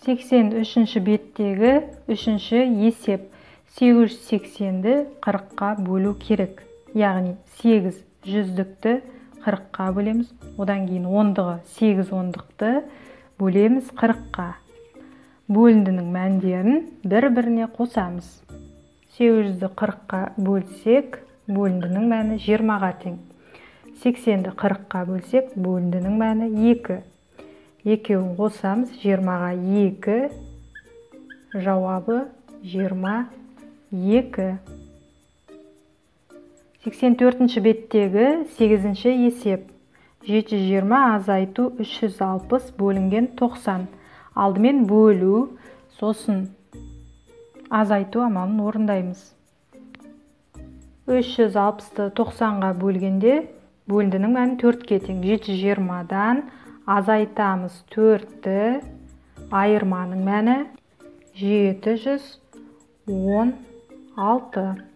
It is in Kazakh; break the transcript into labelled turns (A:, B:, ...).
A: 83-ші беттегі 3-ші есеп. 880-ді 40-қа бөлу керек. Яғни 8 жүздікті 40-қа бөлеміз. Одан кейін 8 ондықты бөлеміз 40-қа. Бөліндінің мәндерін бір-біріне қосамыз. 800-ді 40-қа бөлсек, бөліндінің мәні 20-ға тең. 80-ді 40-қа бөлсек, бөліндінің мәні 2. Екеуін қосамыз, 20-ға 2. Жауабы 22. 84-ші беттегі 8-ші есеп. 720 азайту 360 бөлінген 90. Алдымен бөлу, сосын азайту амалын орындаймыз. 360-ты 90-ға бөлгенде бөліндінің мәні 4-ке тең. 720-дан азайтамыз 4-ті, айырманың мәні 716.